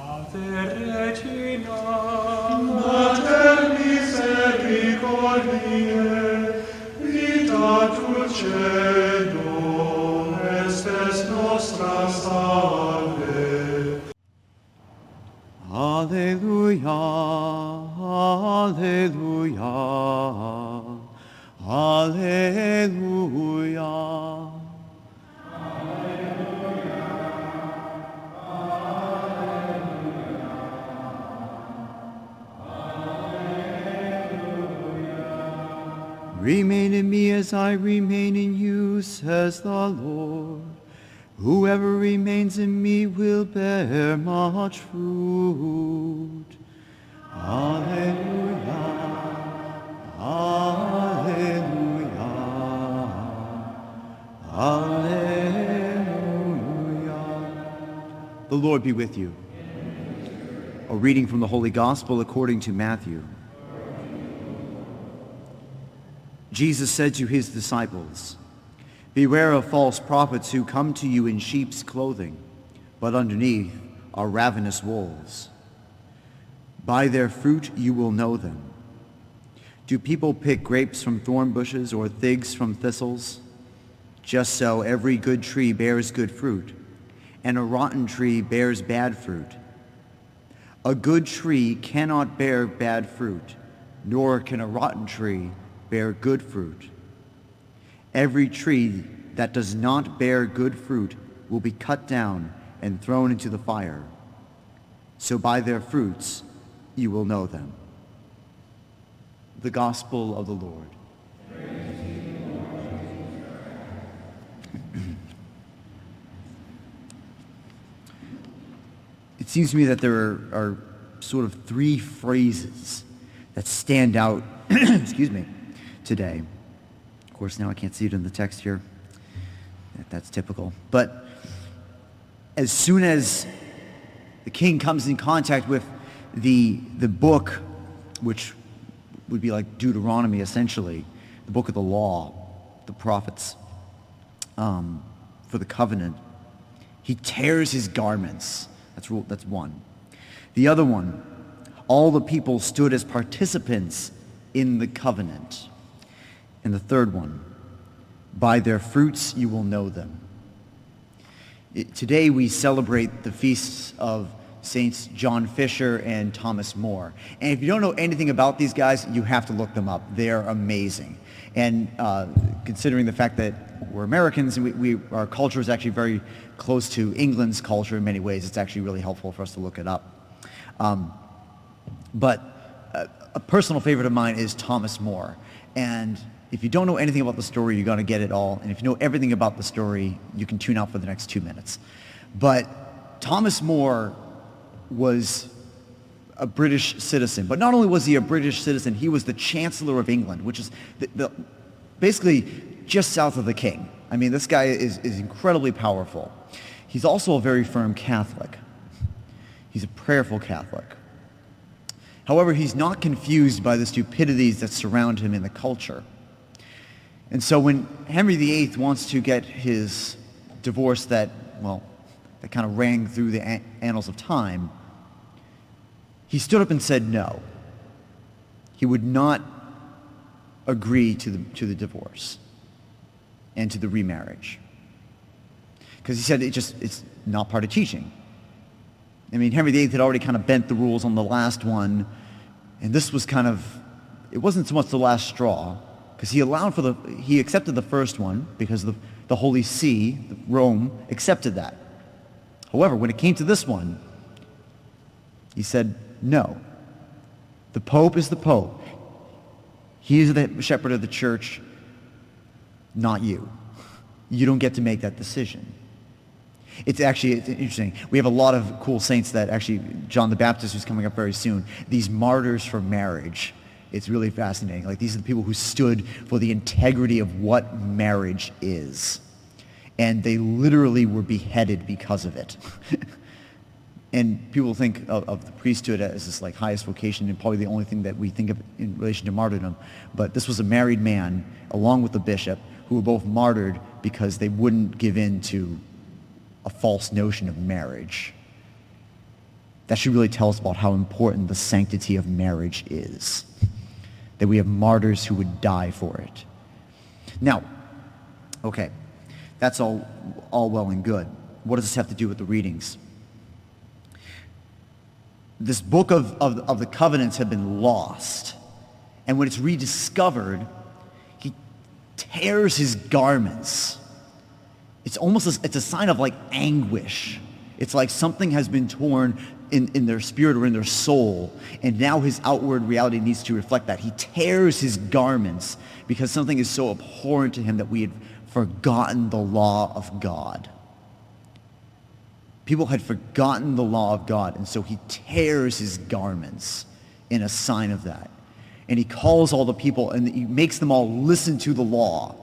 Ave Regina, Mater misericordiae, vita dulcedo, estes nostra salve. Alleluia, alleluia, alleluia. Remain in me as I remain in you, says the Lord. Whoever remains in me will bear much fruit. Alleluia, alleluia, alleluia. The Lord be with you. A reading from the Holy Gospel according to Matthew. Jesus said to his disciples, "Beware of false prophets who come to you in sheep's clothing, but underneath are ravenous wolves. By their fruit you will know them. Do people pick grapes from thorn bushes or figs from thistles? Just so every good tree bears good fruit, and a rotten tree bears bad fruit. A good tree cannot bear bad fruit, nor can a rotten tree bear good fruit. Every tree that does not bear good fruit will be cut down and thrown into the fire. So by their fruits you will know them." The Gospel of the Lord. It seems to me that there are sort of three phrases that stand out excuse me, today. Of course, now I can't see it in the text here. That's typical. But as soon as the king comes in contact with the book, which would be like Deuteronomy essentially, the book of the law, the prophets, for the covenant, he tears his garments. That's one. The other one, all the people stood as participants in the covenant. And the third one, by their fruits you will know them. Today we celebrate the feasts of Saints John Fisher and Thomas More. And if you don't know anything about these guys, you have to look them up. They're amazing. And considering the fact that we're Americans and our culture is actually very close to England's culture in many ways, it's actually really helpful for us to look it up. But a personal favorite of mine is Thomas More. And if you don't know anything about the story, you're going to get it all. And if you know everything about the story, you can tune out for the next 2 minutes. But Thomas More was a British citizen. But not only was he a British citizen, he was the Chancellor of England, which is basically just south of the king. I mean, this guy is incredibly powerful. He's also a very firm Catholic. He's a prayerful Catholic. However, he's not confused by the stupidities that surround him in the culture. And so when Henry VIII wants to get his divorce that kind of rang through the annals of time, he stood up and said no. He would not agree to the divorce and to the remarriage. Because he said it's not part of teaching. I mean, Henry VIII had already kind of bent the rules on the last one, and this was it wasn't so much the last straw, because he accepted the first one because the Holy See, Rome, accepted that. However, when it came to this one, he said, no. The Pope is the Pope. He is the shepherd of the church, not you. You don't get to make that decision. It's interesting. We have a lot of cool saints that actually, John the Baptist, who's coming up very soon, these martyrs for marriage. It's really fascinating. Like, these are the people who stood for the integrity of what marriage is. And they literally were beheaded because of it. And people think of the priesthood as this like highest vocation and probably the only thing that we think of in relation to martyrdom. But this was a married man, along with the bishop, who were both martyred because they wouldn't give in to a false notion of marriage. That should really tell us about how important the sanctity of marriage is. That we have martyrs who would die for it. Now, okay, that's all well and good. What does this have to do with the readings? This book of the covenants had been lost. And when it's rediscovered, he tears his garments. It's almost it's a sign of like anguish. It's like something has been torn in their spirit or in their soul, and now his outward reality needs to reflect that. He tears his garments because something is so abhorrent to him that we had forgotten the law of God. People had forgotten the law of God, and so he tears his garments in a sign of that. And he calls all the people, and he makes them all listen to the law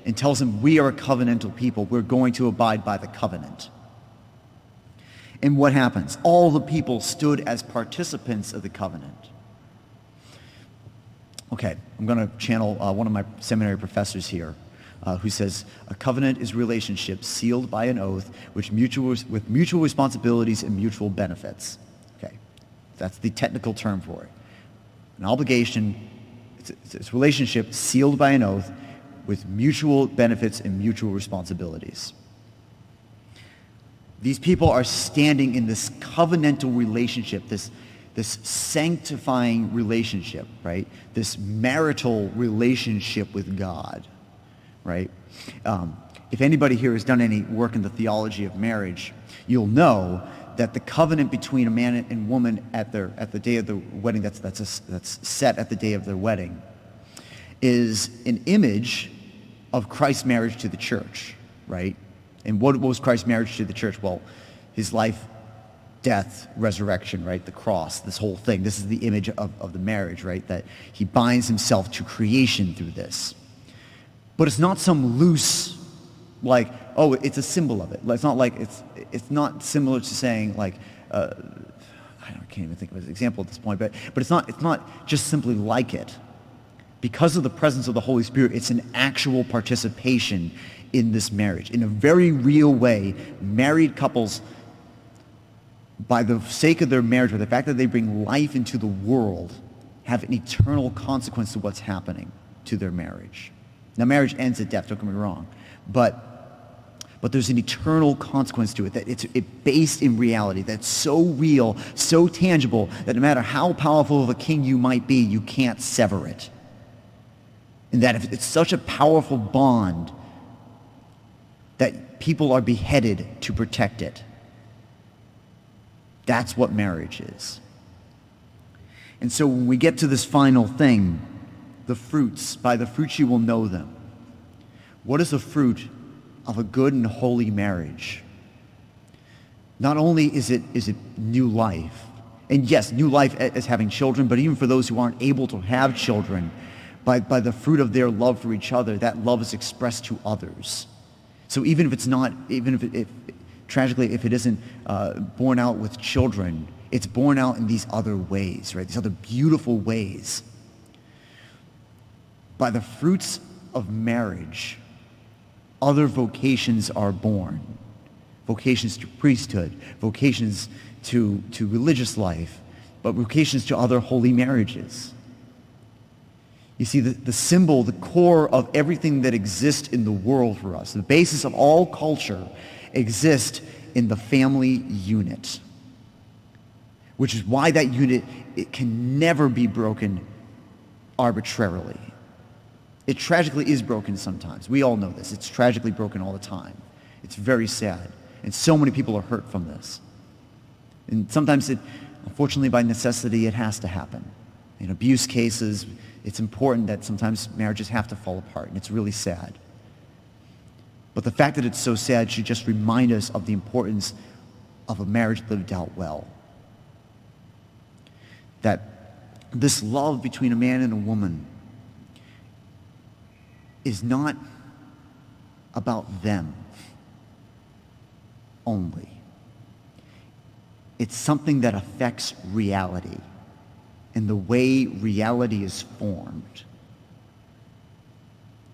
and tells them, we are a covenantal people. We're going to abide by the covenant. And what happens? All the people stood as participants of the covenant. Okay, I'm going to channel one of my seminary professors here who says, a covenant is relationship sealed by an oath with mutual responsibilities and mutual benefits. Okay, that's the technical term for it. An obligation, it's a relationship sealed by an oath with mutual benefits and mutual responsibilities. These people are standing in this covenantal relationship, this sanctifying relationship, right? This marital relationship with God, right? If anybody here has done any work in the theology of marriage, you'll know that the covenant between a man and woman at the day of the wedding, that's set at the day of their wedding, is an image of Christ's marriage to the church, right? And what was Christ's marriage to the church? Well, his life, death, resurrection, right? The cross, this whole thing. This is the image of the marriage, right? That he binds himself to creation through this. But it's not some loose, like, oh, it's a symbol of it. It's not like, it's not similar to saying, like, I can't even think of an example at this point, but it's not just simply like it. Because of the presence of the Holy Spirit, it's an actual participation in this marriage. In a very real way, married couples, by the sake of their marriage, by the fact that they bring life into the world, have an eternal consequence to what's happening to their marriage. Now, marriage ends at death, don't get me wrong, but there's an eternal consequence to it, that it's based in reality, that's so real, so tangible, that no matter how powerful of a king you might be, you can't sever it. And that if it's such a powerful bond that people are beheaded to protect it. That's what marriage is. And so when we get to this final thing, the fruits, by the fruits you will know them. What is the fruit of a good and holy marriage? Not only is it new life, and yes, new life as having children, but even for those who aren't able to have children, by the fruit of their love for each other, that love is expressed to others. So even if it's not, tragically, if it isn't born out with children, it's born out in these other ways, right? These other beautiful ways. By the fruits of marriage, other vocations are born. Vocations to priesthood, vocations to religious life, but vocations to other holy marriages. You see, the symbol, the core of everything that exists in the world for us, the basis of all culture, exists in the family unit, which is why that unit, it can never be broken arbitrarily. It tragically is broken sometimes. We all know this. It's tragically broken all the time. It's very sad. And so many people are hurt from this. And sometimes, unfortunately, by necessity, it has to happen. In abuse cases, it's important that sometimes marriages have to fall apart, and it's really sad. But the fact that it's so sad should just remind us of the importance of a marriage lived out well. That this love between a man and a woman is not about them only. It's something that affects reality and the way reality is formed.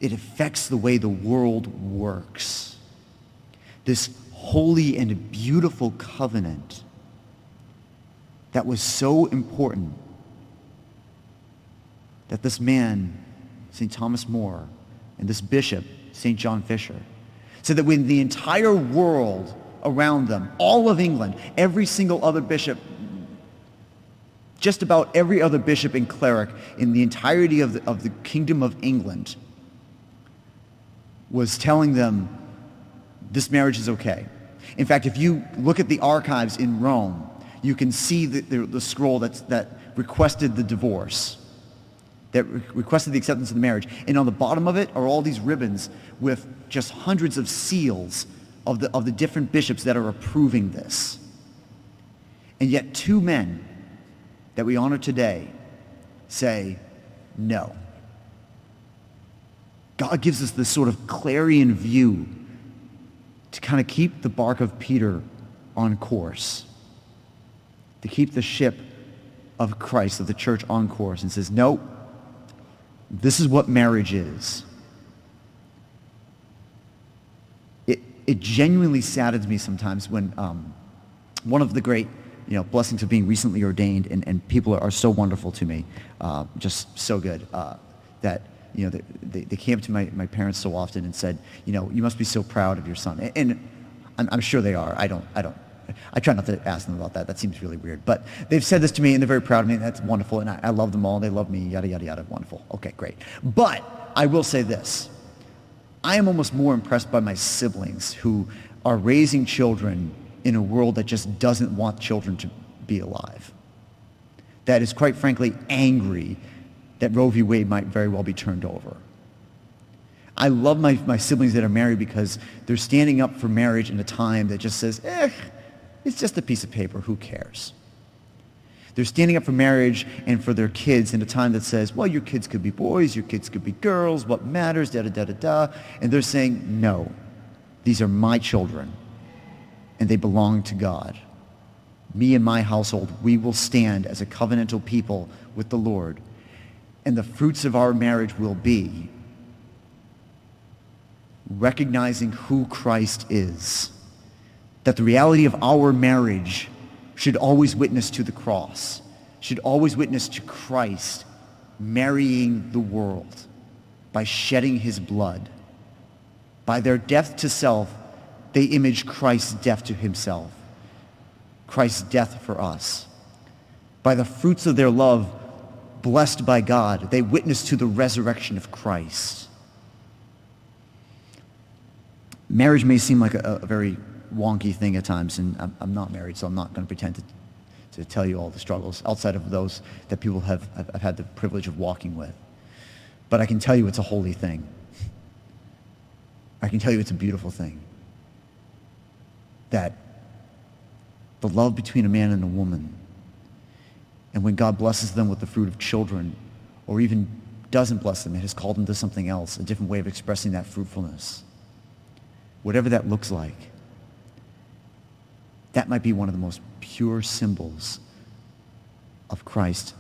It affects the way the world works. This holy and beautiful covenant that was so important that this man, St. Thomas More, and this bishop, St. John Fisher, said that when the entire world around them, all of England, every single other bishop, just about every other bishop and cleric in the entirety of the Kingdom of England was telling them this marriage is okay. In fact, if you look at the archives in Rome, you can see the scroll that requested the divorce, that requested the acceptance of the marriage. And on the bottom of it are all these ribbons with just hundreds of seals of the different bishops that are approving this. And yet 2 men that we honor today say no. God gives us this sort of clarion view to kind of keep the bark of Peter on course, to keep the ship of Christ, of the church, on course, and says, no, this is what marriage is. It genuinely saddens me sometimes when one of the great blessings of being recently ordained, and people are so wonderful to me, just so good, that they came up to my parents so often and said, you must be so proud of your son. And I'm sure they are. I try not to ask them about that. That seems really weird. But they've said this to me, and they're very proud of me, and that's wonderful. And I love them all. They love me, yada, yada, yada. Wonderful. Okay, great. But I will say this. I am almost more impressed by my siblings who are raising children in a world that just doesn't want children to be alive. That is, quite frankly, angry that Roe v. Wade might very well be turned over. I love my siblings that are married because they're standing up for marriage in a time that just says, it's just a piece of paper, who cares? They're standing up for marriage and for their kids in a time that says, well, your kids could be boys, your kids could be girls, what matters, da-da-da-da-da. And they're saying, no, these are my children, and they belong to God. Me and my household, we will stand as a covenantal people with the Lord, and the fruits of our marriage will be recognizing who Christ is, that the reality of our marriage should always witness to the cross, should always witness to Christ marrying the world by shedding his blood. By their death to self, they image Christ's death to himself, Christ's death for us. By the fruits of their love, blessed by God, they witness to the resurrection of Christ. Marriage may seem like a very wonky thing at times, and I'm not married, so I'm not going to pretend to tell you all the struggles outside of those that people have had the privilege of walking with. But I can tell you it's a holy thing. I can tell you it's a beautiful thing. That the love between a man and a woman, and when God blesses them with the fruit of children, or even doesn't bless them and has called them to something else, a different way of expressing that fruitfulness, whatever that looks like, that might be one of the most pure symbols of Christ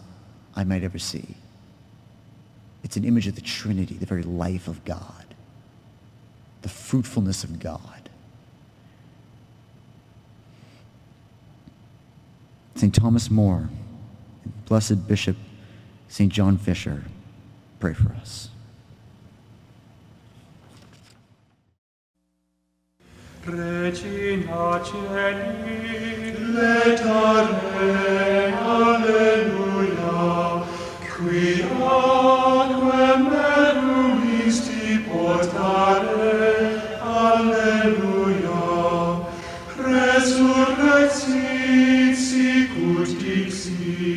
I might ever see. It's an image of the Trinity, the very life of God, the fruitfulness of God. St. Thomas More, Blessed Bishop St. John Fisher, pray for us. Regina Celi, Letare, alleluia, qui aquam meruisti portare, alleluia, resurrexit sicut dixit,